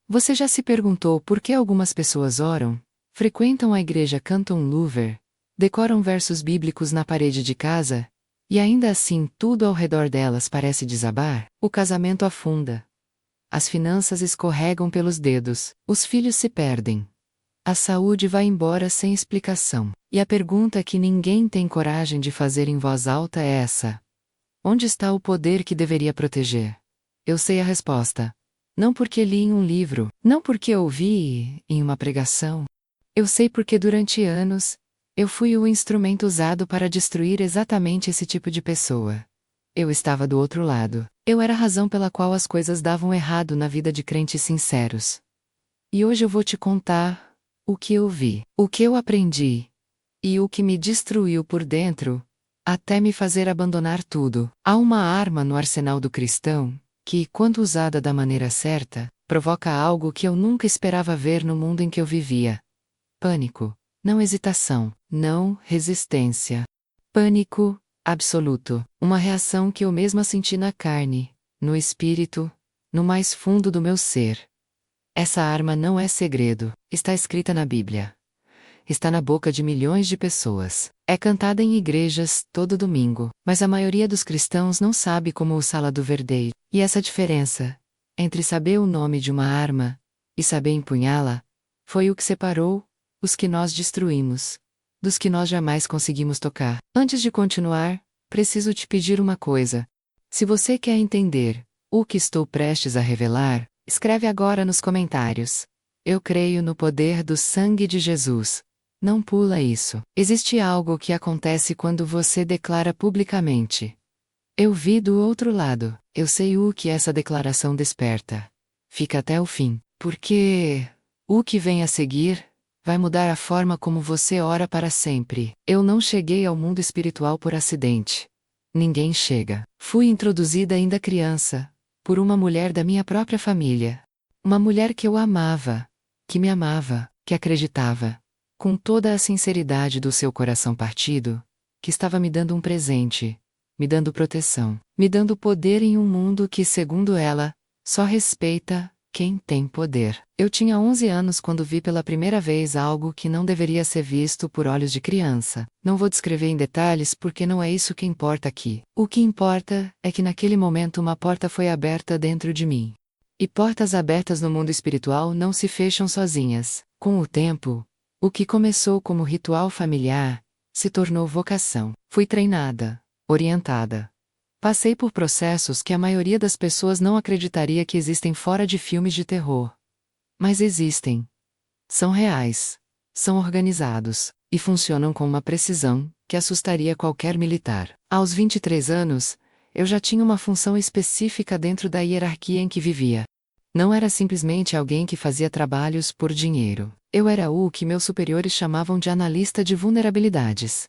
Você já se perguntou por que algumas pessoas oram, frequentam a igreja, cantam louvor, decoram versos bíblicos na parede de casa, e ainda assim tudo ao redor delas parece desabar? O casamento afunda. As finanças escorregam pelos dedos, os filhos se perdem. A saúde vai embora sem explicação. E a pergunta que ninguém tem coragem de fazer em voz alta é essa: onde está o poder que deveria proteger? Eu sei a resposta. Não porque li em um livro, não porque ouvi em uma pregação. Eu sei porque durante anos, eu fui o instrumento usado para destruir exatamente esse tipo de pessoa. Eu estava do outro lado. Eu era a razão pela qual as coisas davam errado na vida de crentes sinceros. E hoje eu vou te contar o que eu vi, o que eu aprendi, e o que me destruiu por dentro, até me fazer abandonar tudo. Há uma arma no arsenal do cristão, que, quando usada da maneira certa, provoca algo que eu nunca esperava ver no mundo em que eu vivia. Pânico. Não hesitação, não resistência. Pânico absoluto. Uma reação que eu mesma senti na carne, no espírito, no mais fundo do meu ser. Essa arma não é segredo, está escrita na Bíblia. Está na boca de milhões de pessoas. É cantada em igrejas todo domingo, mas a maioria dos cristãos não sabe como usá-la do verdadeiro. E essa diferença entre saber o nome de uma arma e saber empunhá-la foi o que separou os que nós destruímos dos que nós jamais conseguimos tocar. Antes de continuar, preciso te pedir uma coisa. Se você quer entender o que estou prestes a revelar, escreve agora nos comentários: eu creio no poder do sangue de Jesus. Não pula isso. Existe algo que acontece quando você declara publicamente: eu vi do outro lado. Eu sei o que essa declaração desperta. Fica até o fim, porque o que vem a seguir vai mudar a forma como você ora para sempre. Eu não cheguei ao mundo espiritual por acidente. Ninguém chega. Fui introduzida ainda criança por uma mulher da minha própria família. Uma mulher que eu amava, que me amava, que acreditava, com toda a sinceridade do seu coração partido, que estava me dando um presente, me dando proteção, me dando poder em um mundo que, segundo ela, só respeita quem tem poder. Eu tinha 11 anos quando vi pela primeira vez algo que não deveria ser visto por olhos de criança. Não vou descrever em detalhes porque não é isso que importa aqui. O que importa é que naquele momento uma porta foi aberta dentro de mim. E portas abertas no mundo espiritual não se fecham sozinhas. Com o tempo, o que começou como ritual familiar se tornou vocação. Fui treinada, orientada. Passei por processos que a maioria das pessoas não acreditaria que existem fora de filmes de terror. Mas existem. São reais. São organizados. E funcionam com uma precisão que assustaria qualquer militar. Aos 23 anos, eu já tinha uma função específica dentro da hierarquia em que vivia. Não era simplesmente alguém que fazia trabalhos por dinheiro. Eu era o que meus superiores chamavam de analista de vulnerabilidades.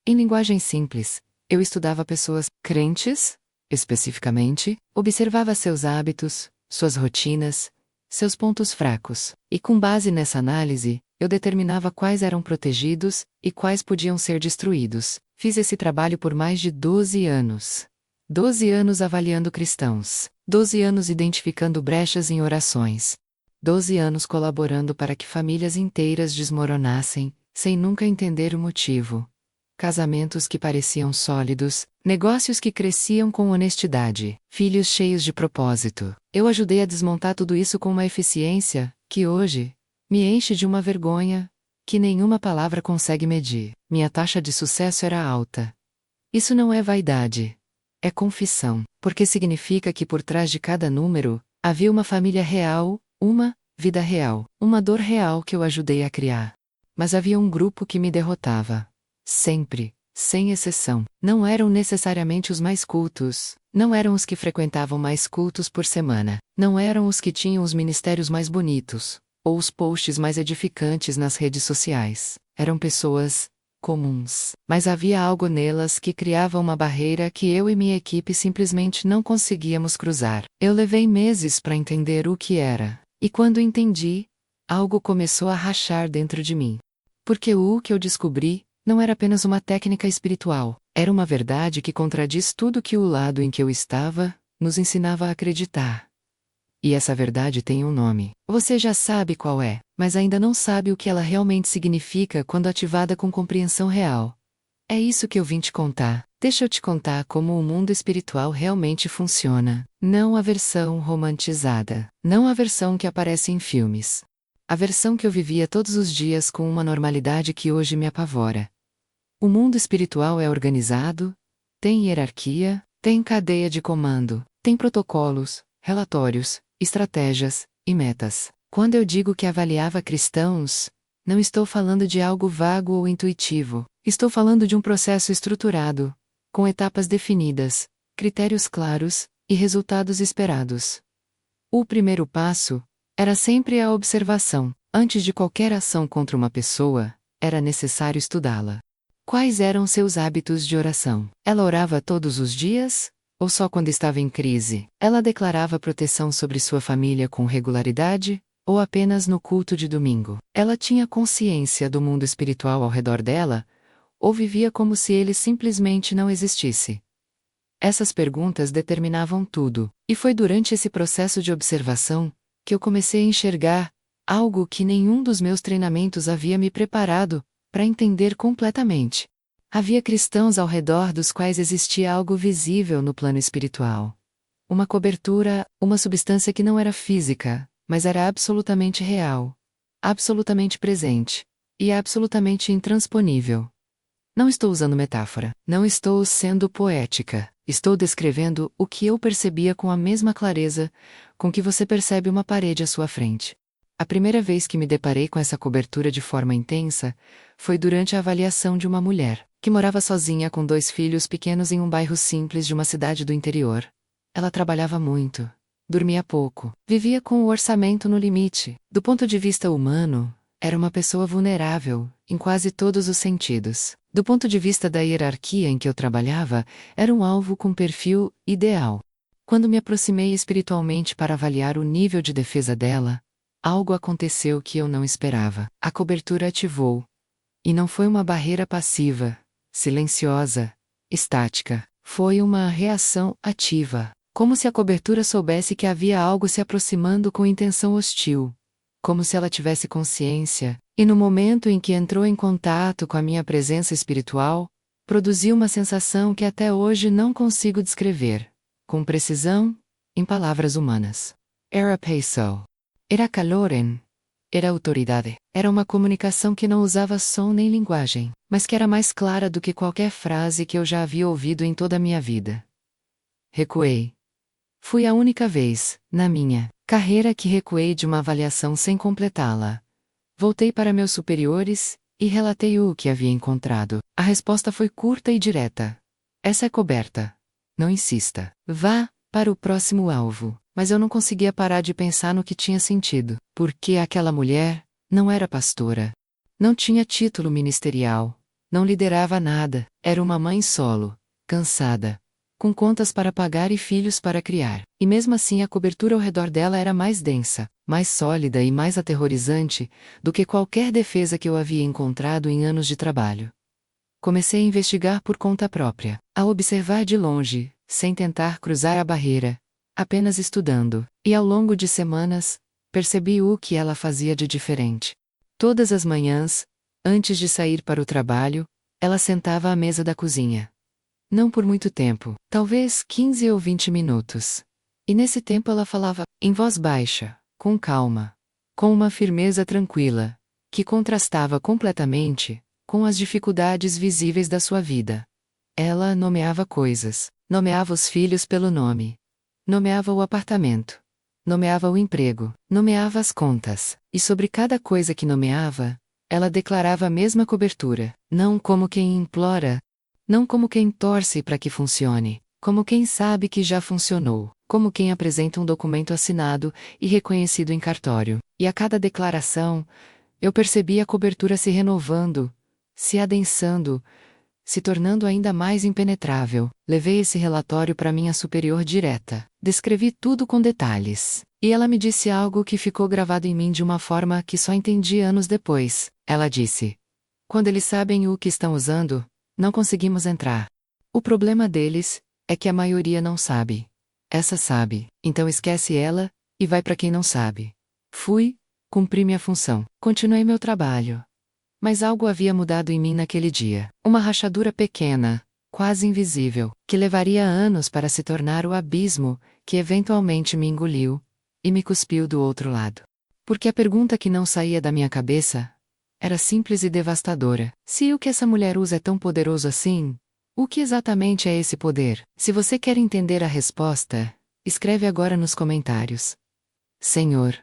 Em linguagem simples, eu estudava pessoas crentes, especificamente, observava seus hábitos, suas rotinas, seus pontos fracos, e com base nessa análise, eu determinava quais eram protegidos e quais podiam ser destruídos. Fiz esse trabalho por mais de 12 anos. 12 anos avaliando cristãos, 12 anos identificando brechas em orações, 12 anos colaborando para que famílias inteiras desmoronassem, sem nunca entender o motivo. Casamentos que pareciam sólidos, negócios que cresciam com honestidade, filhos cheios de propósito. Eu ajudei a desmontar tudo isso com uma eficiência que hoje me enche de uma vergonha que nenhuma palavra consegue medir. Minha taxa de sucesso era alta. Isso não é vaidade. É confissão, porque significa que por trás de cada número havia uma família real, uma vida real, uma dor real que eu ajudei a criar. Mas havia um grupo que me derrotava. Sempre, sem exceção. Não eram necessariamente os mais cultos, não eram os que frequentavam mais cultos por semana, não eram os que tinham os ministérios mais bonitos, ou os posts mais edificantes nas redes sociais. Eram pessoas comuns. Mas havia algo nelas que criava uma barreira que eu e minha equipe simplesmente não conseguíamos cruzar. Eu levei meses para entender o que era. E quando entendi, algo começou a rachar dentro de mim. Porque o que eu descobri não era apenas uma técnica espiritual, era uma verdade que contradiz tudo que o lado em que eu estava nos ensinava a acreditar. E essa verdade tem um nome. Você já sabe qual é, mas ainda não sabe o que ela realmente significa quando ativada com compreensão real. É isso que eu vim te contar. Deixa eu te contar como o mundo espiritual realmente funciona. Não a versão romantizada. Não a versão que aparece em filmes. A versão que eu vivia todos os dias com uma normalidade que hoje me apavora. O mundo espiritual é organizado, tem hierarquia, tem cadeia de comando, tem protocolos, relatórios, estratégias e metas. Quando eu digo que avaliava cristãos, não estou falando de algo vago ou intuitivo. Estou falando de um processo estruturado, com etapas definidas, critérios claros e resultados esperados. O primeiro passo era sempre a observação. Antes de qualquer ação contra uma pessoa, era necessário estudá-la. Quais eram seus hábitos de oração? Ela orava todos os dias? Ou só quando estava em crise? Ela declarava proteção sobre sua família com regularidade? Ou apenas no culto de domingo? Ela tinha consciência do mundo espiritual ao redor dela? Ou vivia como se ele simplesmente não existisse? Essas perguntas determinavam tudo, e foi durante esse processo de observação que eu comecei a enxergar algo que nenhum dos meus treinamentos havia me preparado para entender completamente. Havia cristãos ao redor dos quais existia algo visível no plano espiritual. Uma cobertura, uma substância que não era física, mas era absolutamente real, absolutamente presente e absolutamente intransponível. Não estou usando metáfora, não estou sendo poética, estou descrevendo o que eu percebia com a mesma clareza com que você percebe uma parede à sua frente. A primeira vez que me deparei com essa cobertura de forma intensa foi durante a avaliação de uma mulher, que morava sozinha com 2 filhos pequenos em um bairro simples de uma cidade do interior. Ela trabalhava muito, dormia pouco, vivia com o orçamento no limite. Do ponto de vista humano, era uma pessoa vulnerável, em quase todos os sentidos. Do ponto de vista da hierarquia em que eu trabalhava, era um alvo com perfil ideal. Quando me aproximei espiritualmente para avaliar o nível de defesa dela, algo aconteceu que eu não esperava. A cobertura ativou. E não foi uma barreira passiva, silenciosa, estática. Foi uma reação ativa. Como se a cobertura soubesse que havia algo se aproximando com intenção hostil. Como se ela tivesse consciência, e no momento em que entrou em contato com a minha presença espiritual, produziu uma sensação que até hoje não consigo descrever, com precisão, em palavras humanas. Era peso. Era calorem. Era autoridade. Era uma comunicação que não usava som nem linguagem, mas que era mais clara do que qualquer frase que eu já havia ouvido em toda a minha vida. Recuei. Fui a única vez, na minha carreira, que recuei de uma avaliação sem completá-la. Voltei para meus superiores e relatei o que havia encontrado. A resposta foi curta e direta. Essa é coberta. Não insista. Vá para o próximo alvo. Mas eu não conseguia parar de pensar no que tinha sentido. Porque aquela mulher não era pastora. Não tinha título ministerial. Não liderava nada. Era uma mãe solo, cansada, com contas para pagar e filhos para criar. E mesmo assim a cobertura ao redor dela era mais densa, mais sólida e mais aterrorizante do que qualquer defesa que eu havia encontrado em anos de trabalho. Comecei a investigar por conta própria, a observar de longe, sem tentar cruzar a barreira, apenas estudando, e ao longo de semanas, percebi o que ela fazia de diferente. Todas as manhãs, antes de sair para o trabalho, ela sentava à mesa da cozinha. Não por muito tempo, talvez 15 ou 20 minutos. E nesse tempo ela falava, em voz baixa, com calma, com uma firmeza tranquila, que contrastava completamente com as dificuldades visíveis da sua vida. Ela nomeava coisas, nomeava os filhos pelo nome, nomeava o apartamento, nomeava o emprego, nomeava as contas, e sobre cada coisa que nomeava, ela declarava a mesma cobertura, não como quem implora, não como quem torce para que funcione, como quem sabe que já funcionou, como quem apresenta um documento assinado e reconhecido em cartório. E a cada declaração, eu percebi a cobertura se renovando, se adensando, se tornando ainda mais impenetrável. Levei esse relatório para minha superior direta, descrevi tudo com detalhes, e ela me disse algo que ficou gravado em mim de uma forma que só entendi anos depois. Ela disse: quando eles sabem o que estão usando, não conseguimos entrar. O problema deles é que a maioria não sabe. Essa sabe, então esquece ela e vai para quem não sabe. Fui, cumpri minha função, continuei meu trabalho. Mas algo havia mudado em mim naquele dia. Uma rachadura pequena, quase invisível, que levaria anos para se tornar o abismo, que eventualmente me engoliu e me cuspiu do outro lado. Porque a pergunta que não saía da minha cabeça era simples e devastadora. Se o que essa mulher usa é tão poderoso assim, o que exatamente é esse poder? Se você quer entender a resposta, escreve agora nos comentários. Senhor,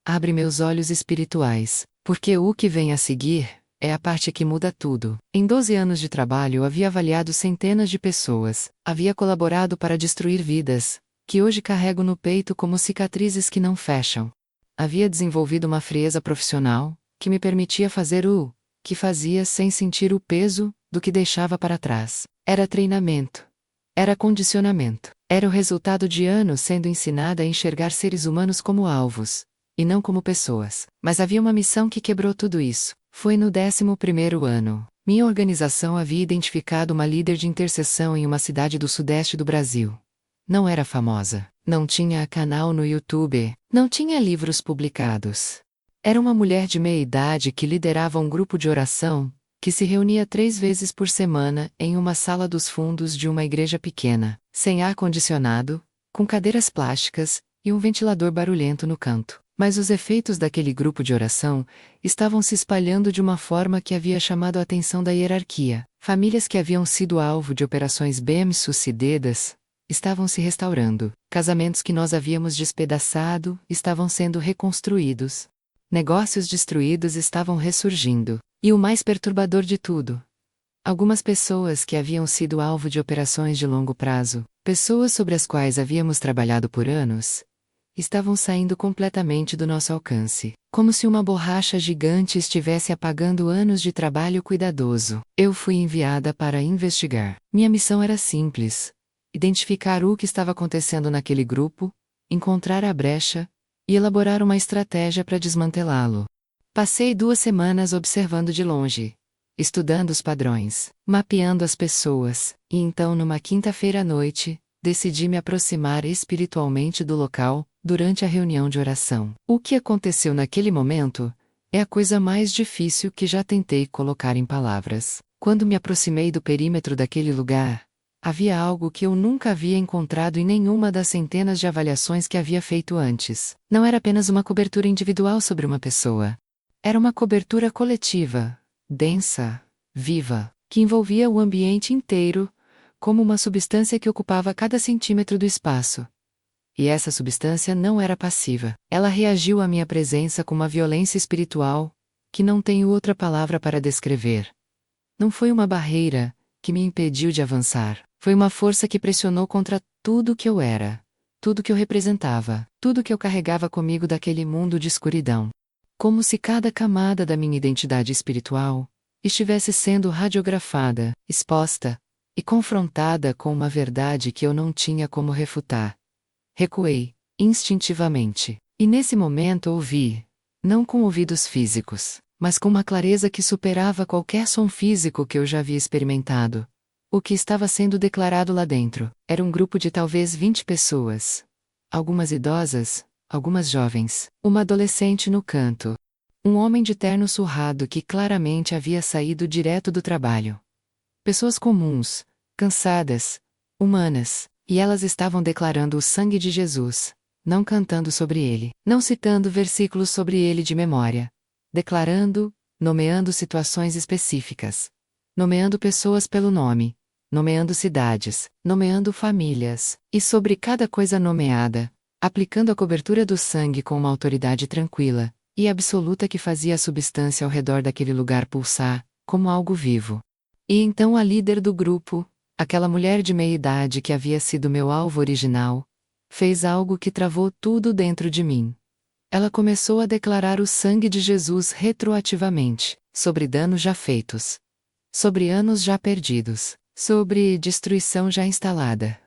abre meus olhos espirituais, porque o que vem a seguir é a parte que muda tudo. Em 12 anos de trabalho eu havia avaliado centenas de pessoas, havia colaborado para destruir vidas, que hoje carrego no peito como cicatrizes que não fecham. Havia desenvolvido uma frieza profissional, que me permitia fazer o que fazia sem sentir o peso do que deixava para trás. Era treinamento. Era condicionamento. Era o resultado de anos sendo ensinada a enxergar seres humanos como alvos, e não como pessoas. Mas havia uma missão que quebrou tudo isso. Foi no 11º ano. Minha organização havia identificado uma líder de intercessão em uma cidade do sudeste do Brasil. Não era famosa, não tinha canal no YouTube, não tinha livros publicados. Era uma mulher de meia idade que liderava um grupo de oração, que se reunia 3 vezes por semana em uma sala dos fundos de uma igreja pequena, sem ar-condicionado, com cadeiras plásticas e um ventilador barulhento no canto. Mas os efeitos daquele grupo de oração estavam se espalhando de uma forma que havia chamado a atenção da hierarquia. Famílias que haviam sido alvo de operações bem-sucedidas estavam se restaurando. Casamentos que nós havíamos despedaçado estavam sendo reconstruídos. Negócios destruídos estavam ressurgindo. E o mais perturbador de tudo: algumas pessoas que haviam sido alvo de operações de longo prazo, pessoas sobre as quais havíamos trabalhado por anos, estavam saindo completamente do nosso alcance, como se uma borracha gigante estivesse apagando anos de trabalho cuidadoso. Eu fui enviada para investigar. Minha missão era simples: identificar o que estava acontecendo naquele grupo, encontrar a brecha e elaborar uma estratégia para desmantelá-lo. Passei 2 semanas observando de longe, estudando os padrões, mapeando as pessoas, e então numa quinta-feira à noite, decidi me aproximar espiritualmente do local, durante a reunião de oração. O que aconteceu naquele momento é a coisa mais difícil que já tentei colocar em palavras. Quando me aproximei do perímetro daquele lugar, havia algo que eu nunca havia encontrado em nenhuma das centenas de avaliações que havia feito antes. Não era apenas uma cobertura individual sobre uma pessoa. Era uma cobertura coletiva, densa, viva, que envolvia o ambiente inteiro, como uma substância que ocupava cada centímetro do espaço. E essa substância não era passiva. Ela reagiu à minha presença com uma violência espiritual, que não tenho outra palavra para descrever. Não foi uma barreira que me impediu de avançar. Foi uma força que pressionou contra tudo que eu era, tudo que eu representava, tudo que eu carregava comigo daquele mundo de escuridão. Como se cada camada da minha identidade espiritual estivesse sendo radiografada, exposta e confrontada com uma verdade que eu não tinha como refutar. Recuei, instintivamente. E nesse momento ouvi, não com ouvidos físicos, mas com uma clareza que superava qualquer som físico que eu já havia experimentado. O que estava sendo declarado lá dentro era um grupo de talvez 20 pessoas. Algumas idosas, algumas jovens, uma adolescente no canto. Um homem de terno surrado que claramente havia saído direto do trabalho. Pessoas comuns, cansadas, humanas, e elas estavam declarando o sangue de Jesus, não cantando sobre ele, não citando versículos sobre ele de memória. Declarando, nomeando situações específicas. Nomeando pessoas pelo nome. Nomeando cidades, nomeando famílias, e sobre cada coisa nomeada, aplicando a cobertura do sangue com uma autoridade tranquila e absoluta que fazia a substância ao redor daquele lugar pulsar, como algo vivo. E então a líder do grupo, aquela mulher de meia-idade que havia sido meu alvo original, fez algo que travou tudo dentro de mim. Ela começou a declarar o sangue de Jesus retroativamente, sobre danos já feitos, sobre anos já perdidos, sobre destruição já instalada.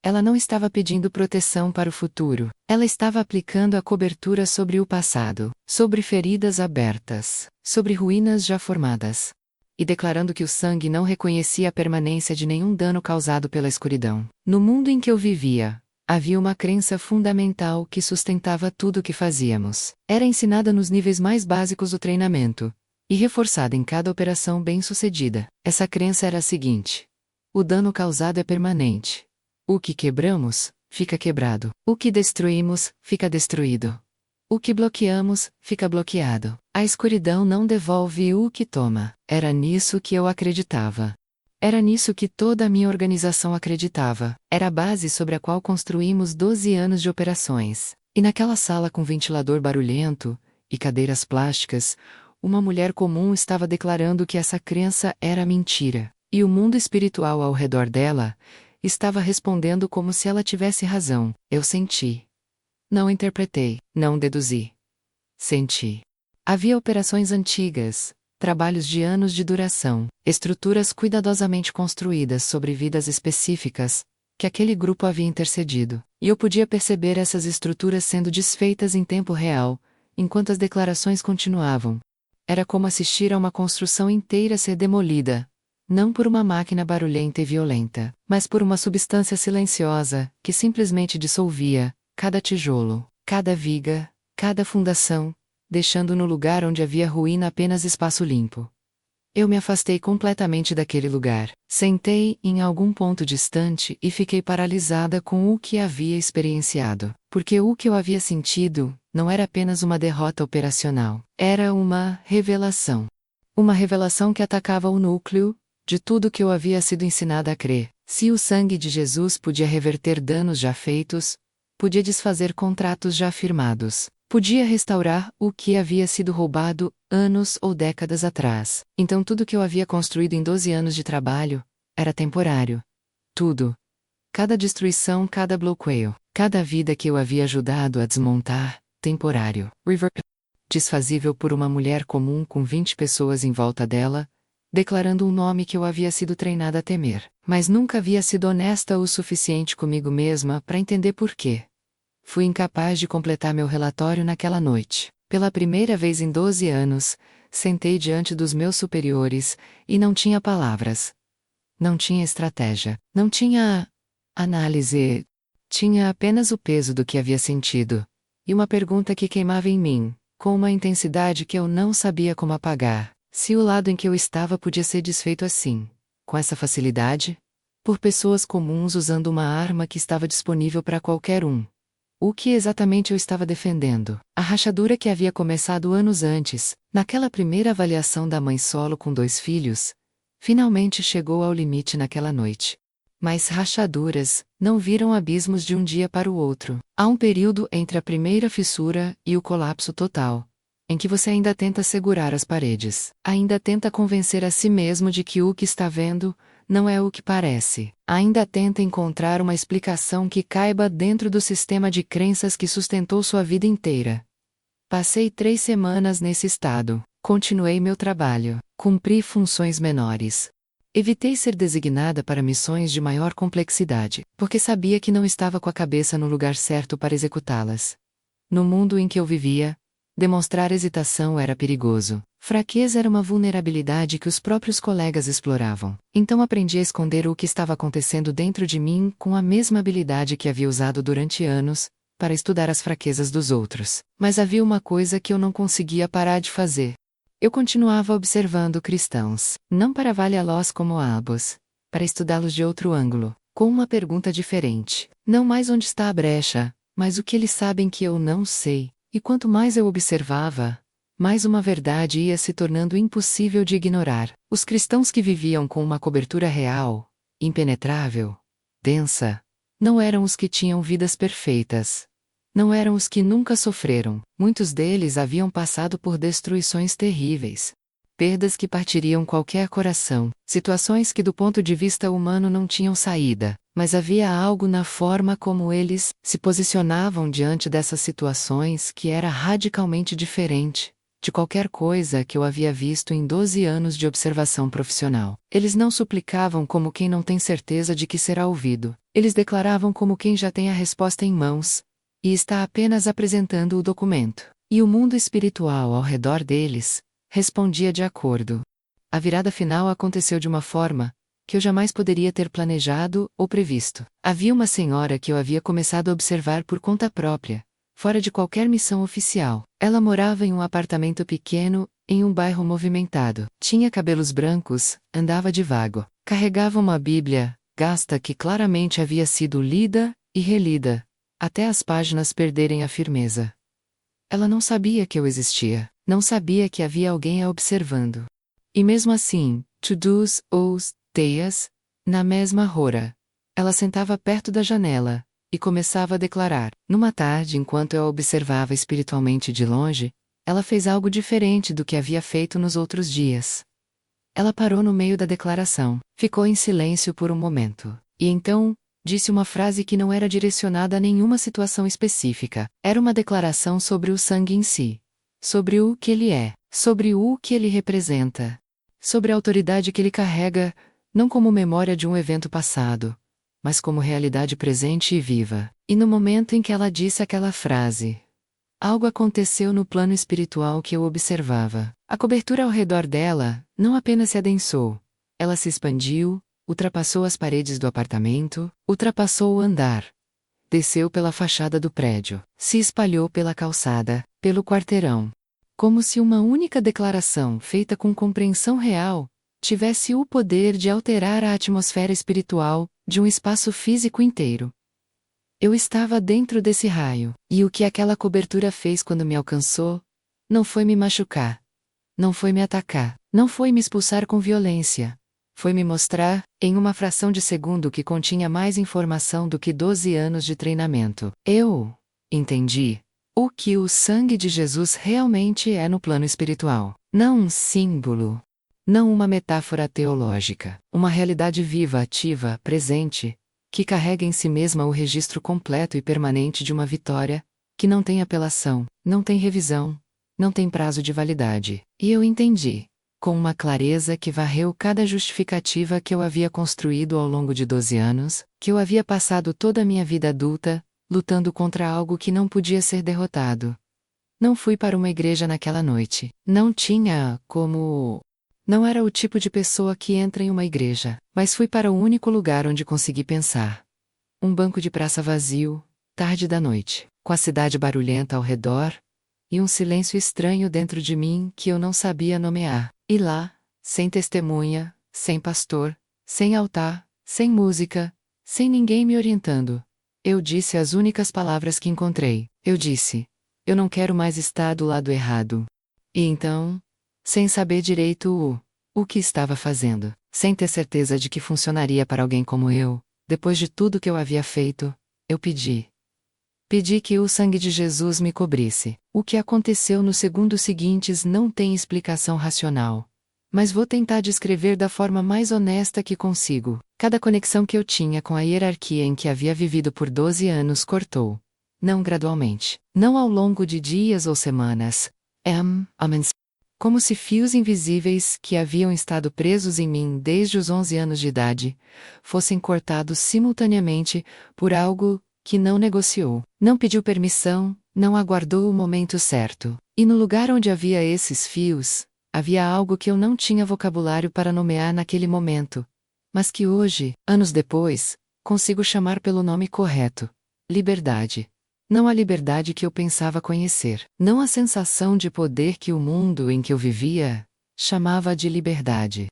Ela não estava pedindo proteção para o futuro, ela estava aplicando a cobertura sobre o passado, sobre feridas abertas, sobre ruínas já formadas. E declarando que o sangue não reconhecia a permanência de nenhum dano causado pela escuridão. No mundo em que eu vivia, Havia uma crença fundamental que sustentava tudo o que fazíamos. Era ensinada nos níveis mais básicos do treinamento e reforçada em cada operação bem-sucedida. Essa crença era a seguinte: o dano causado é permanente. O que quebramos, fica quebrado. O que destruímos, fica destruído. O que bloqueamos, fica bloqueado. A escuridão não devolve o que toma. Era nisso que eu acreditava. Era nisso que toda a minha organização acreditava. Era a base sobre a qual construímos 12 anos de operações. E naquela sala com ventilador barulhento e cadeiras plásticas, uma mulher comum estava declarando que essa crença era mentira. E o mundo espiritual ao redor dela estava respondendo como se ela tivesse razão. Eu senti. Não interpretei, não deduzi. Senti. Havia operações antigas, trabalhos de anos de duração, estruturas cuidadosamente construídas sobre vidas específicas, que aquele grupo havia intercedido. E eu podia perceber essas estruturas sendo desfeitas em tempo real, enquanto as declarações continuavam. Era como assistir a uma construção inteira ser demolida, não por uma máquina barulhenta e violenta, mas por uma substância silenciosa, que simplesmente dissolvia cada tijolo, cada viga, cada fundação, deixando no lugar onde havia ruína apenas espaço limpo. Eu me afastei completamente daquele lugar, sentei em algum ponto distante e fiquei paralisada com o que havia experienciado, porque o que eu havia sentido não era apenas uma derrota operacional, era uma revelação. Uma revelação que atacava o núcleo de tudo que eu havia sido ensinada a crer. Se o sangue de Jesus podia reverter danos já feitos, podia desfazer contratos já firmados, podia restaurar o que havia sido roubado anos ou décadas atrás. Então tudo que eu havia construído em 12 anos de trabalho era temporário. Tudo. Cada destruição, cada bloqueio, cada vida que eu havia ajudado a desmontar, temporário. Desfazível por uma mulher comum com 20 pessoas em volta dela, declarando um nome que eu havia sido treinada a temer, mas nunca havia sido honesta o suficiente comigo mesma para entender por quê. Fui incapaz de completar meu relatório naquela noite. Pela primeira vez em 12 anos, sentei diante dos meus superiores e não tinha palavras. Não tinha estratégia. Não tinha análise. Tinha apenas o peso do que havia sentido. E uma pergunta que queimava em mim, com uma intensidade que eu não sabia como apagar. Se o lado em que eu estava podia ser desfeito assim, com essa facilidade, por pessoas comuns usando uma arma que estava disponível para qualquer um. O que exatamente eu estava defendendo? A rachadura que havia começado anos antes, naquela primeira avaliação da mãe solo com 2 filhos, finalmente chegou ao limite naquela noite. Mas rachaduras não viram abismos de um dia para o outro. Há um período entre a primeira fissura e o colapso total, em que você ainda tenta segurar as paredes, ainda tenta convencer a si mesmo de que o que está vendo não é o que parece, ainda tenta encontrar uma explicação que caiba dentro do sistema de crenças que sustentou sua vida inteira. Passei 3 semanas nesse estado, continuei meu trabalho, cumpri funções menores. Evitei ser designada para missões de maior complexidade, porque sabia que não estava com a cabeça no lugar certo para executá-las. No mundo em que eu vivia, demonstrar hesitação era perigoso. Fraqueza era uma vulnerabilidade que os próprios colegas exploravam. Então aprendi a esconder o que estava acontecendo dentro de mim com a mesma habilidade que havia usado durante anos, para estudar as fraquezas dos outros. Mas havia uma coisa que eu não conseguia parar de fazer. Eu continuava observando cristãos, não para avaliá-los como albos, para estudá-los de outro ângulo, com uma pergunta diferente. Não mais onde está a brecha, mas o que eles sabem que eu não sei. E quanto mais eu observava, mais uma verdade ia se tornando impossível de ignorar. Os cristãos que viviam com uma cobertura real, impenetrável, densa, não eram os que tinham vidas perfeitas. Não eram os que nunca sofreram. Muitos deles haviam passado por destruições terríveis. Perdas que partiriam qualquer coração. Situações que do ponto de vista humano não tinham saída. Mas havia algo na forma como eles se posicionavam diante dessas situações que era radicalmente diferente de qualquer coisa que eu havia visto em 12 anos de observação profissional. Eles não suplicavam como quem não tem certeza de que será ouvido. Eles declaravam como quem já tem a resposta em mãos e está apenas apresentando o documento. E o mundo espiritual ao redor deles respondia de acordo. A virada final aconteceu de uma forma que eu jamais poderia ter planejado ou previsto. Havia uma senhora que eu havia começado a observar por conta própria, fora de qualquer missão oficial. Ela morava em um apartamento pequeno, em um bairro movimentado. Tinha cabelos brancos, andava devagar. Carregava uma Bíblia, gasta que claramente havia sido lida e relida, até as páginas perderem a firmeza. Ela não sabia que eu existia, não sabia que havia alguém a observando. E mesmo assim, to-dos ou teias, na mesma hora, ela sentava perto da janela e começava a declarar. Numa tarde, enquanto eu a observava espiritualmente de longe, ela fez algo diferente do que havia feito nos outros dias. Ela parou no meio da declaração, ficou em silêncio por um momento, e então disse uma frase que não era direcionada a nenhuma situação específica. Era uma declaração sobre o sangue em si, sobre o que ele é, sobre o que ele representa, sobre a autoridade que ele carrega, não como memória de um evento passado, mas como realidade presente e viva. E no momento em que ela disse aquela frase, algo aconteceu no plano espiritual que eu observava. A cobertura ao redor dela não apenas se adensou, ela se expandiu, ultrapassou as paredes do apartamento, ultrapassou o andar, desceu pela fachada do prédio, se espalhou pela calçada, pelo quarteirão. Como se uma única declaração feita com compreensão real tivesse o poder de alterar a atmosfera espiritual de um espaço físico inteiro. Eu estava dentro desse raio, e o que aquela cobertura fez quando me alcançou não foi me machucar, não foi me atacar, não foi me expulsar com violência. Foi me mostrar, em uma fração de segundo que continha mais informação do que 12 anos de treinamento. Eu entendi o que o sangue de Jesus realmente é no plano espiritual. Não um símbolo, não uma metáfora teológica, uma realidade viva, ativa, presente, que carrega em si mesma o registro completo e permanente de uma vitória, que não tem apelação, não tem revisão, não tem prazo de validade. E eu entendi, com uma clareza que varreu cada justificativa que eu havia construído ao longo de 12 anos, que eu havia passado toda a minha vida adulta, lutando contra algo que não podia ser derrotado. Não fui para uma igreja naquela noite. Não tinha como... Não era o tipo de pessoa que entra em uma igreja, mas fui para o único lugar onde consegui pensar. Um banco de praça vazio, tarde da noite, com a cidade barulhenta ao redor, e um silêncio estranho dentro de mim que eu não sabia nomear. E lá, sem testemunha, sem pastor, sem altar, sem música, sem ninguém me orientando, eu disse as únicas palavras que encontrei. Eu disse: eu não quero mais estar do lado errado. E então, sem saber direito o que estava fazendo, sem ter certeza de que funcionaria para alguém como eu, depois de tudo que eu havia feito, eu pedi. Pedi que o sangue de Jesus me cobrisse. O que aconteceu nos segundos seguintes não tem explicação racional. Mas vou tentar descrever da forma mais honesta que consigo. Cada conexão que eu tinha com a hierarquia em que havia vivido por 12 anos cortou. Não gradualmente. Não ao longo de dias ou semanas. Como se fios invisíveis que haviam estado presos em mim desde os 11 anos de idade, fossem cortados simultaneamente por algo que não negociou, não pediu permissão, não aguardou o momento certo. E no lugar onde havia esses fios, havia algo que eu não tinha vocabulário para nomear naquele momento, mas que hoje, anos depois, consigo chamar pelo nome correto: liberdade. Não a liberdade que eu pensava conhecer, não a sensação de poder que o mundo em que eu vivia chamava de liberdade.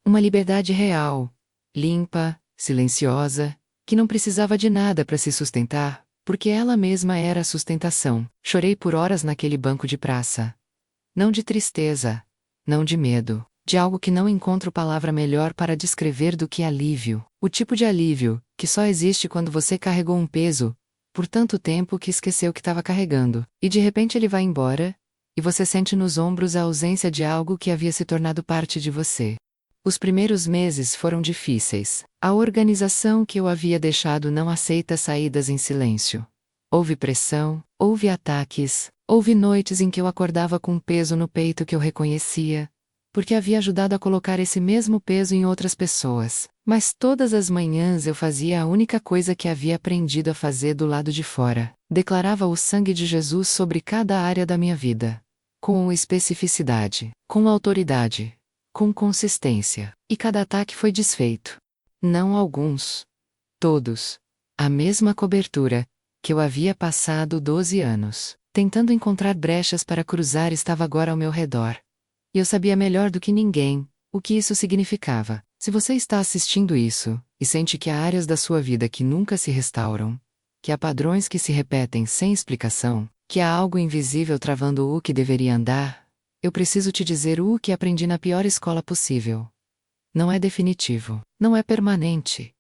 Uma liberdade real, limpa, silenciosa, que não precisava de nada para se sustentar, porque ela mesma era a sustentação. Chorei por horas naquele banco de praça. Não de tristeza, não de medo, de algo que não encontro palavra melhor para descrever do que alívio. O tipo de alívio que só existe quando você carregou um peso por tanto tempo que esqueceu que estava carregando, e de repente ele vai embora, e você sente nos ombros a ausência de algo que havia se tornado parte de você. Os primeiros meses foram difíceis. A organização que eu havia deixado não aceita saídas em silêncio. Houve pressão, houve ataques, houve noites em que eu acordava com um peso no peito que eu reconhecia, porque havia ajudado a colocar esse mesmo peso em outras pessoas. Mas todas as manhãs eu fazia a única coisa que havia aprendido a fazer do lado de fora. Declarava o sangue de Jesus sobre cada área da minha vida. Com especificidade, com autoridade, com consistência. E cada ataque foi desfeito. Não alguns. Todos. A mesma cobertura, que eu havia passado 12 anos, tentando encontrar brechas para cruzar, estava agora ao meu redor. E eu sabia melhor do que ninguém o que isso significava. Se você está assistindo isso, e sente que há áreas da sua vida que nunca se restauram, que há padrões que se repetem sem explicação, que há algo invisível travando o que deveria andar, eu preciso te dizer o que aprendi na pior escola possível. Não é definitivo, não é permanente,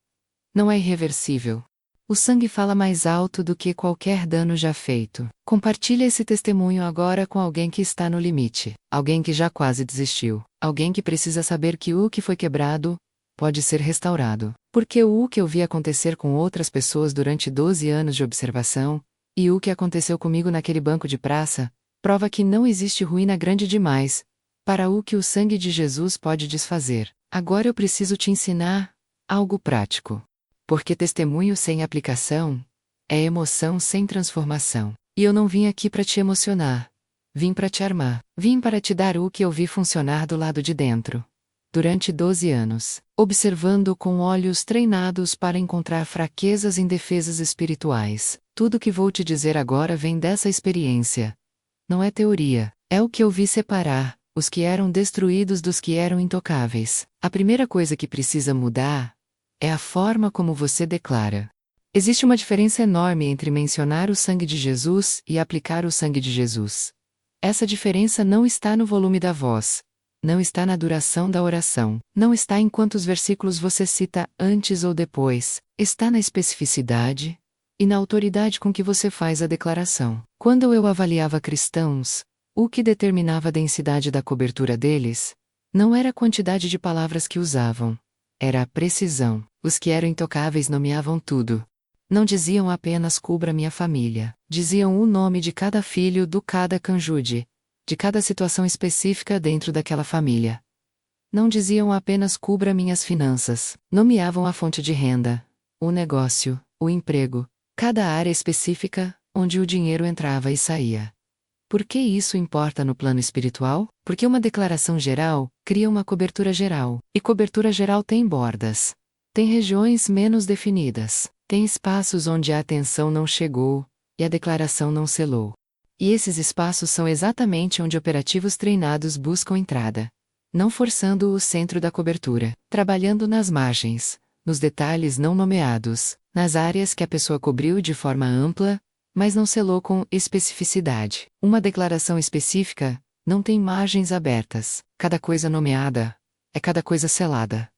não é irreversível. O sangue fala mais alto do que qualquer dano já feito. Compartilhe esse testemunho agora com alguém que está no limite, alguém que já quase desistiu, alguém que precisa saber que o que foi quebrado pode ser restaurado. Porque o que eu vi acontecer com outras pessoas durante 12 anos de observação, e o que aconteceu comigo naquele banco de praça, prova que não existe ruína grande demais para o que o sangue de Jesus pode desfazer. Agora eu preciso te ensinar algo prático. Porque testemunho sem aplicação é emoção sem transformação. E eu não vim aqui para te emocionar. Vim para te armar. Vim para te dar o que eu vi funcionar do lado de dentro. Durante 12 anos, observando com olhos treinados para encontrar fraquezas em defesas espirituais. Tudo que vou te dizer agora vem dessa experiência. Não é teoria, é o que eu vi separar os que eram destruídos dos que eram intocáveis. A primeira coisa que precisa mudar é a forma como você declara. Existe uma diferença enorme entre mencionar o sangue de Jesus e aplicar o sangue de Jesus. Essa diferença não está no volume da voz, não está na duração da oração, não está em quantos versículos você cita antes ou depois, está na especificidade e na autoridade com que você faz a declaração. Quando eu avaliava cristãos, o que determinava a densidade da cobertura deles não era a quantidade de palavras que usavam, era a precisão. Os que eram intocáveis nomeavam tudo. Não diziam apenas cubra minha família. Diziam o nome de cada filho do cada cônjuge, de cada situação específica dentro daquela família. Não diziam apenas cubra minhas finanças. Nomeavam a fonte de renda, o negócio, o emprego, cada área específica onde o dinheiro entrava e saía. Por que isso importa no plano espiritual? Porque uma declaração geral cria uma cobertura geral, e cobertura geral tem bordas. Tem regiões menos definidas, tem espaços onde a atenção não chegou, e a declaração não selou. E esses espaços são exatamente onde operativos treinados buscam entrada. Não forçando o centro da cobertura, trabalhando nas margens, nos detalhes não nomeados, nas áreas que a pessoa cobriu de forma ampla, mas não selou com especificidade. Uma declaração específica não tem margens abertas. Cada coisa nomeada é cada coisa selada.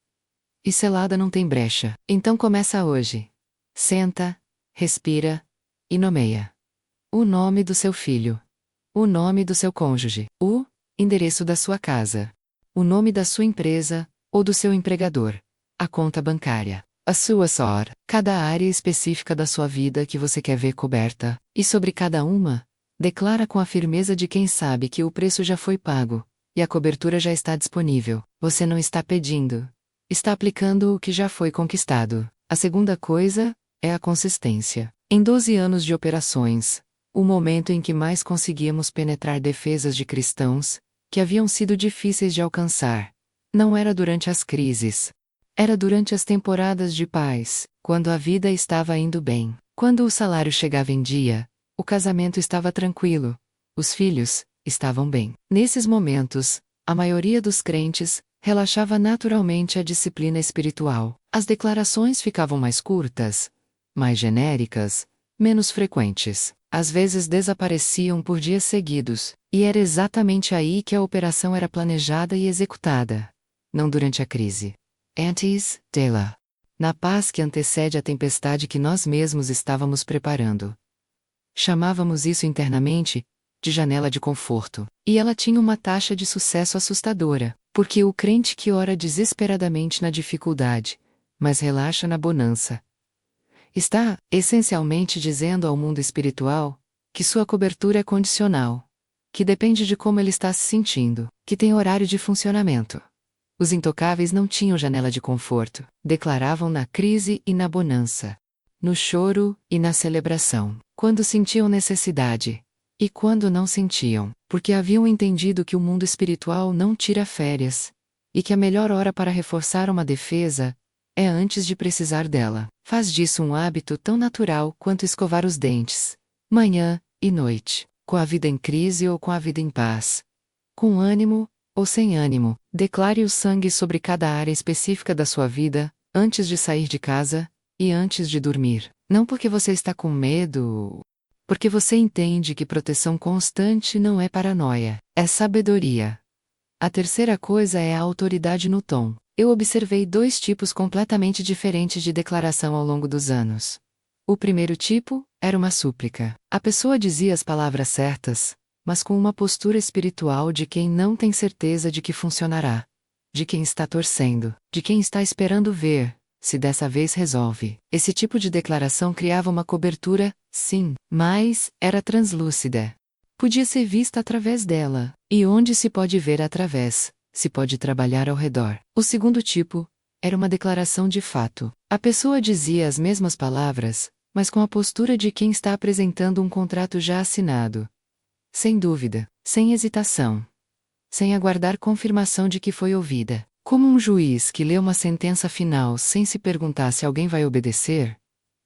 E selada não tem brecha. Então começa hoje. Senta, respira e nomeia. O nome do seu filho. O nome do seu cônjuge. O endereço da sua casa. O nome da sua empresa ou do seu empregador. A conta bancária. A sua SOR, cada área específica da sua vida que você quer ver coberta, e sobre cada uma, declara com a firmeza de quem sabe que o preço já foi pago, e a cobertura já está disponível. Você não está pedindo, está aplicando o que já foi conquistado. A segunda coisa é a consistência. Em 12 anos de operações, o momento em que mais conseguíamos penetrar defesas de cristãos, que haviam sido difíceis de alcançar, não era durante as crises. Era durante as temporadas de paz, quando a vida estava indo bem, quando o salário chegava em dia, o casamento estava tranquilo, os filhos estavam bem. Nesses momentos, a maioria dos crentes relaxava naturalmente a disciplina espiritual. As declarações ficavam mais curtas, mais genéricas, menos frequentes. Às vezes desapareciam por dias seguidos, e era exatamente aí que a operação era planejada e executada. Não durante a crise. Antes dela. Na paz que antecede a tempestade que nós mesmos estávamos preparando. Chamávamos isso internamente de janela de conforto. E ela tinha uma taxa de sucesso assustadora, porque o crente que ora desesperadamente na dificuldade, mas relaxa na bonança, está, essencialmente, dizendo ao mundo espiritual que sua cobertura é condicional, que depende de como ele está se sentindo, que tem horário de funcionamento. Os intocáveis não tinham janela de conforto, declaravam na crise e na bonança, no choro e na celebração, quando sentiam necessidade e quando não sentiam, porque haviam entendido que o mundo espiritual não tira férias, e que a melhor hora para reforçar uma defesa é antes de precisar dela. Faz disso um hábito tão natural quanto escovar os dentes, manhã e noite, com a vida em crise ou com a vida em paz, com ânimo ou sem ânimo. Declare o sangue sobre cada área específica da sua vida, antes de sair de casa e antes de dormir. Não porque você está com medo, porque você entende que proteção constante não é paranoia, é sabedoria. A terceira coisa é a autoridade no tom. Eu observei dois tipos completamente diferentes de declaração ao longo dos anos. O primeiro tipo era uma súplica. A pessoa dizia as palavras certas, mas com uma postura espiritual de quem não tem certeza de que funcionará, de quem está torcendo, de quem está esperando ver se dessa vez resolve. Esse tipo de declaração criava uma cobertura, sim, mas era translúcida. Podia ser vista através dela, e onde se pode ver através, se pode trabalhar ao redor. O segundo tipo era uma declaração de fato. A pessoa dizia as mesmas palavras, mas com a postura de quem está apresentando um contrato já assinado. Sem dúvida, sem hesitação, sem aguardar confirmação de que foi ouvida. Como um juiz que lê uma sentença final sem se perguntar se alguém vai obedecer,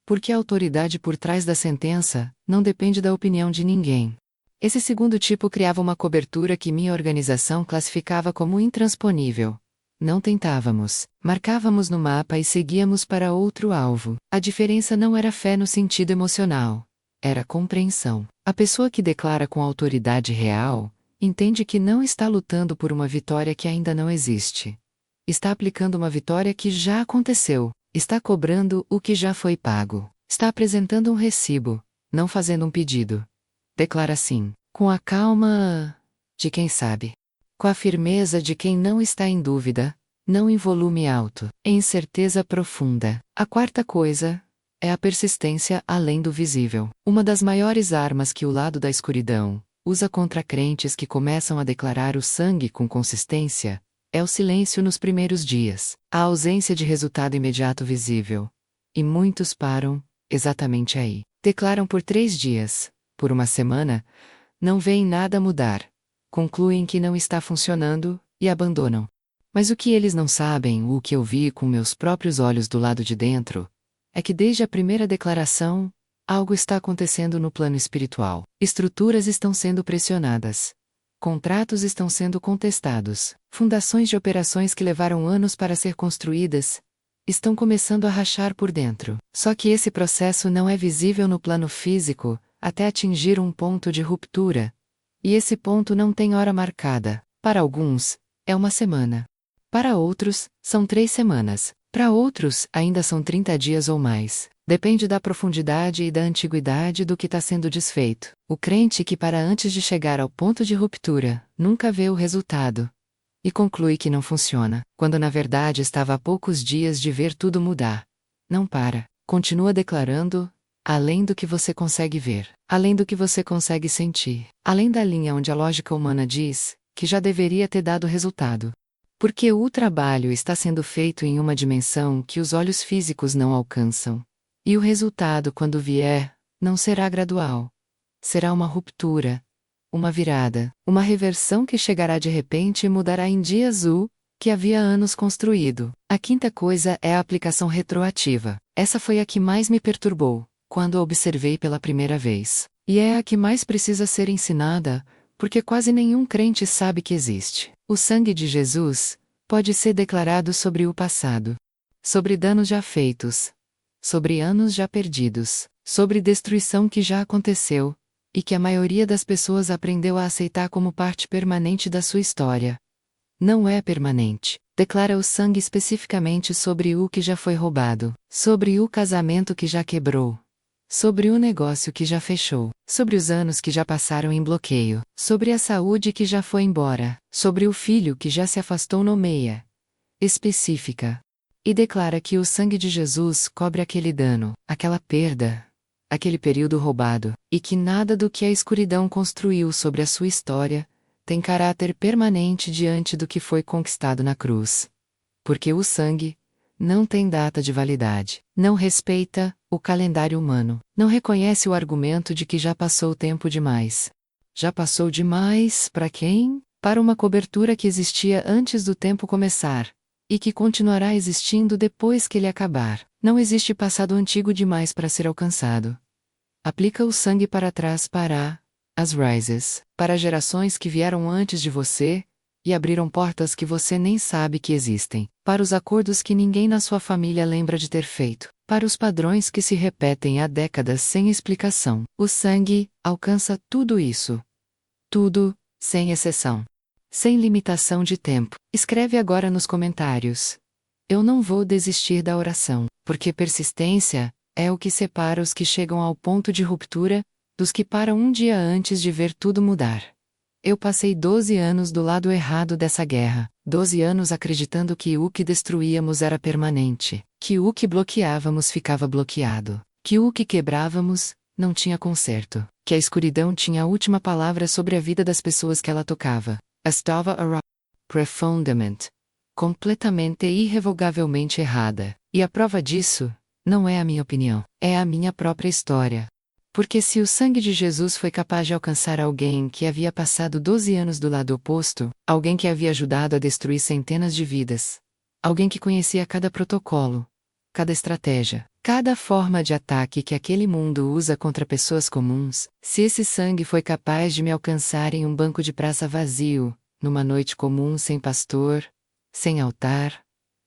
porque a autoridade por trás da sentença não depende da opinião de ninguém. Esse segundo tipo criava uma cobertura que minha organização classificava como intransponível. Não tentávamos, marcávamos no mapa e seguíamos para outro alvo. A diferença não era fé no sentido emocional, era compreensão. A pessoa que declara com autoridade real, entende que não está lutando por uma vitória que ainda não existe. Está aplicando uma vitória que já aconteceu, está cobrando o que já foi pago, está apresentando um recibo, não fazendo um pedido. Declara assim, com a calma de quem sabe, com a firmeza de quem não está em dúvida, não em volume alto, em certeza profunda. A quarta coisa é a persistência além do visível. Uma das maiores armas que o lado da escuridão usa contra crentes que começam a declarar o sangue com consistência é o silêncio nos primeiros dias, a ausência de resultado imediato visível. E muitos param exatamente aí. Declaram por 3 dias, por uma semana, não veem nada mudar, concluem que não está funcionando e abandonam. Mas o que eles não sabem, o que eu vi com meus próprios olhos do lado de dentro, é que desde a primeira declaração, algo está acontecendo no plano espiritual. Estruturas estão sendo pressionadas. Contratos estão sendo contestados. Fundações de operações que levaram anos para ser construídas estão começando a rachar por dentro. Só que esse processo não é visível no plano físico até atingir um ponto de ruptura. E esse ponto não tem hora marcada. Para alguns, é uma semana. Para outros, são 3 semanas. Para outros, ainda são 30 dias ou mais. Depende da profundidade e da antiguidade do que está sendo desfeito. O crente que para antes de chegar ao ponto de ruptura, nunca vê o resultado. E conclui que não funciona, quando na verdade estava a poucos dias de ver tudo mudar. Não para. Continua declarando, além do que você consegue ver, além do que você consegue sentir, além da linha onde a lógica humana diz que já deveria ter dado resultado. Porque o trabalho está sendo feito em uma dimensão que os olhos físicos não alcançam. E o resultado, quando vier, não será gradual. Será uma ruptura, uma virada, uma reversão que chegará de repente e mudará em dias o que havia anos construído. A quinta coisa é a aplicação retroativa. Essa foi a que mais me perturbou, quando a observei pela primeira vez. E é a que mais precisa ser ensinada, porque quase nenhum crente sabe que existe. O sangue de Jesus pode ser declarado sobre o passado, sobre danos já feitos, sobre anos já perdidos, sobre destruição que já aconteceu, e que a maioria das pessoas aprendeu a aceitar como parte permanente da sua história. Não é permanente. Declara o sangue especificamente sobre o que já foi roubado, sobre o casamento que já quebrou, sobre o negócio que já fechou, sobre os anos que já passaram em bloqueio, sobre a saúde que já foi embora, sobre o filho que já se afastou no meia. Específica. E declara que o sangue de Jesus cobre aquele dano, aquela perda, aquele período roubado, e que nada do que a escuridão construiu sobre a sua história tem caráter permanente diante do que foi conquistado na cruz. Porque o sangue não tem data de validade, não respeita o calendário humano, não reconhece o argumento de que já passou tempo demais. Já passou demais para quem? Para uma cobertura que existia antes do tempo começar, e que continuará existindo depois que ele acabar. Não existe passado antigo demais para ser alcançado. Aplica o sangue para trás para as rises, para gerações que vieram antes de você e abriram portas que você nem sabe que existem, para os acordos que ninguém na sua família lembra de ter feito, para os padrões que se repetem há décadas sem explicação. O sangue alcança tudo isso. Tudo, sem exceção. Sem limitação de tempo. Escreve agora nos comentários. Eu não vou desistir da oração, porque persistência é o que separa os que chegam ao ponto de ruptura dos que param um dia antes de ver tudo mudar. Eu passei 12 anos do lado errado dessa guerra, 12 anos acreditando que o que destruíamos era permanente, que o que bloqueávamos ficava bloqueado, que o que quebrávamos não tinha conserto, que a escuridão tinha a última palavra sobre a vida das pessoas que ela tocava. Estava profundamente, completamente e irrevogavelmente errada, e a prova disso não é a minha opinião, é a minha própria história. Porque se o sangue de Jesus foi capaz de alcançar alguém que havia passado 12 anos do lado oposto, alguém que havia ajudado a destruir centenas de vidas, alguém que conhecia cada protocolo, cada estratégia, cada forma de ataque que aquele mundo usa contra pessoas comuns, se esse sangue foi capaz de me alcançar em um banco de praça vazio, numa noite comum sem pastor, sem altar,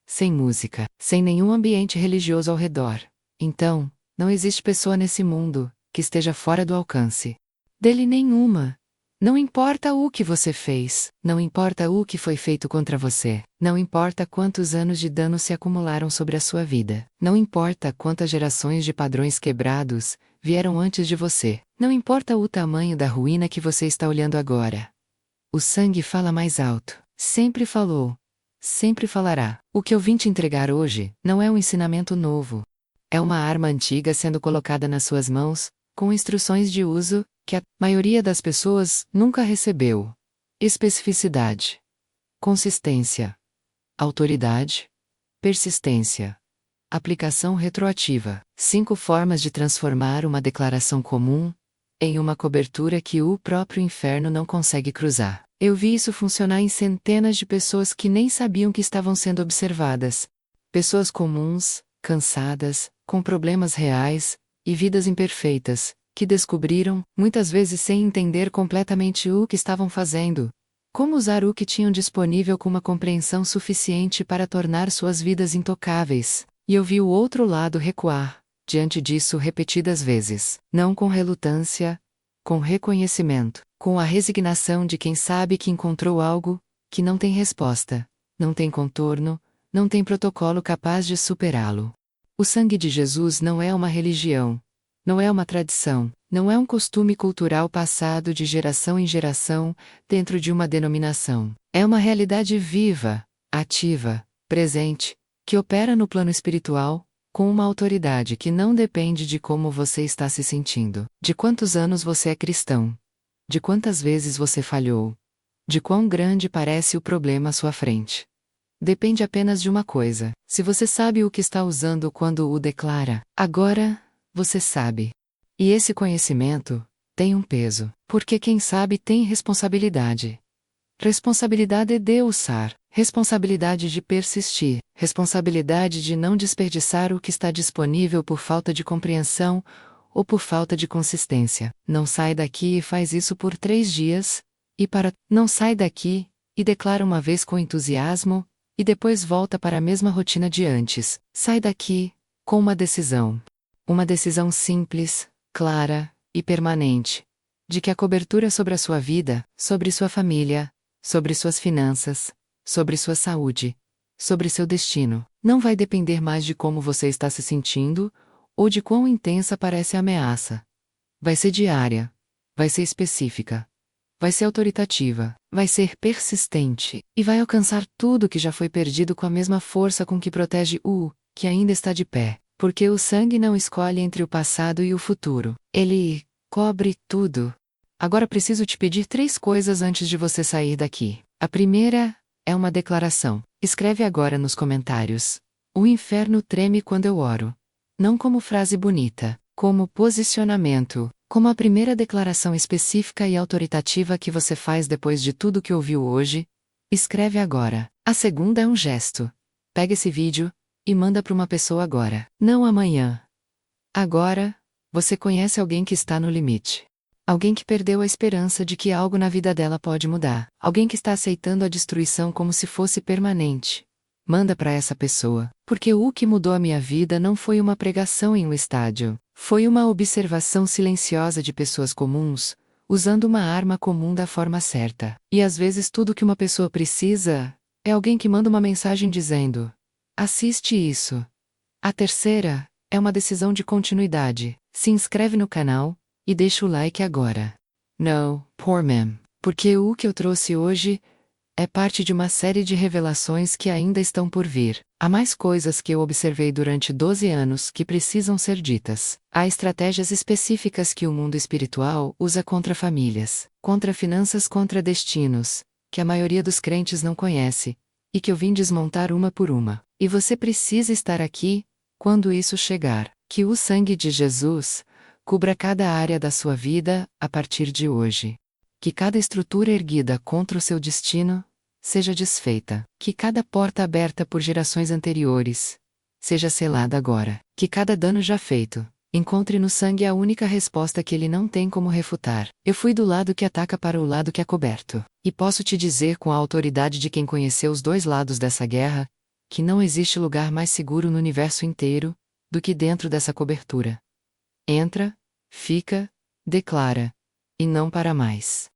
sem música, sem nenhum ambiente religioso ao redor, então, não existe pessoa nesse mundo que esteja fora do alcance dele nenhuma. Não importa o que você fez, não importa o que foi feito contra você, não importa quantos anos de dano se acumularam sobre a sua vida, não importa quantas gerações de padrões quebrados vieram antes de você, não importa o tamanho da ruína que você está olhando agora. O sangue fala mais alto, sempre falou, sempre falará. O que eu vim te entregar hoje não é um ensinamento novo. É uma arma antiga sendo colocada nas suas mãos, com instruções de uso, que a maioria das pessoas nunca recebeu. Especificidade. Consistência. Autoridade. Persistência. Aplicação retroativa. 5 formas de transformar uma declaração comum em uma cobertura que o próprio inferno não consegue cruzar. Eu vi isso funcionar em centenas de pessoas que nem sabiam que estavam sendo observadas. Pessoas comuns, cansadas, com problemas reais, e vidas imperfeitas, que descobriram, muitas vezes sem entender completamente o que estavam fazendo, como usar o que tinham disponível com uma compreensão suficiente para tornar suas vidas intocáveis, e eu vi o outro lado recuar, diante disso repetidas vezes, não com relutância, com reconhecimento, com a resignação de quem sabe que encontrou algo que não tem resposta, não tem contorno, não tem protocolo capaz de superá-lo. O sangue de Jesus não é uma religião, não é uma tradição, não é um costume cultural passado de geração em geração, dentro de uma denominação. É uma realidade viva, ativa, presente, que opera no plano espiritual, com uma autoridade que não depende de como você está se sentindo, de quantos anos você é cristão, de quantas vezes você falhou, de quão grande parece o problema à sua frente. Depende apenas de uma coisa: se você sabe o que está usando quando o declara. Agora, você sabe. E esse conhecimento tem um peso, porque quem sabe tem responsabilidade. Responsabilidade de usar, responsabilidade de persistir, responsabilidade de não desperdiçar o que está disponível por falta de compreensão ou por falta de consistência. Não sai daqui e faz isso por 3 dias, não sai daqui e declara uma vez com entusiasmo, e depois volta para a mesma rotina de antes. Sai daqui com uma decisão. Uma decisão simples, clara e permanente. De que a cobertura sobre a sua vida, sobre sua família, sobre suas finanças, sobre sua saúde, sobre seu destino, não vai depender mais de como você está se sentindo, ou de quão intensa parece a ameaça. Vai ser diária. Vai ser específica. Vai ser autoritativa, vai ser persistente, e vai alcançar tudo que já foi perdido com a mesma força com que protege o que ainda está de pé, porque o sangue não escolhe entre o passado e o futuro, ele cobre tudo. Agora preciso te pedir 3 coisas antes de você sair daqui. A primeira é uma declaração. Escreve agora nos comentários. O inferno treme quando eu oro. Não como frase bonita, como posicionamento. Como a primeira declaração específica e autoritativa que você faz depois de tudo que ouviu hoje, escreve agora. A segunda é um gesto. Pega esse vídeo e manda para uma pessoa agora. Não amanhã. Agora, você conhece alguém que está no limite. Alguém que perdeu a esperança de que algo na vida dela pode mudar. Alguém que está aceitando a destruição como se fosse permanente. Manda para essa pessoa, porque o que mudou a minha vida não foi uma pregação em um estádio. Foi uma observação silenciosa de pessoas comuns, usando uma arma comum da forma certa. E às vezes tudo que uma pessoa precisa é alguém que manda uma mensagem dizendo: assiste isso. A terceira é uma decisão de continuidade. Se inscreve no canal e deixa o like agora. No, poor man. Porque o que eu trouxe hoje é parte de uma série de revelações que ainda estão por vir. Há mais coisas que eu observei durante 12 anos que precisam ser ditas. Há estratégias específicas que o mundo espiritual usa contra famílias, contra finanças, contra destinos, que a maioria dos crentes não conhece, e que eu vim desmontar uma por uma. E você precisa estar aqui quando isso chegar. Que o sangue de Jesus cubra cada área da sua vida a partir de hoje. Que cada estrutura erguida contra o seu destino seja desfeita. Que cada porta aberta por gerações anteriores seja selada agora. Que cada dano já feito encontre no sangue a única resposta que ele não tem como refutar. Eu fui do lado que ataca para o lado que é coberto. E posso te dizer com a autoridade de quem conheceu os dois lados dessa guerra, que não existe lugar mais seguro no universo inteiro do que dentro dessa cobertura. Entra, fica, declara, e não para mais.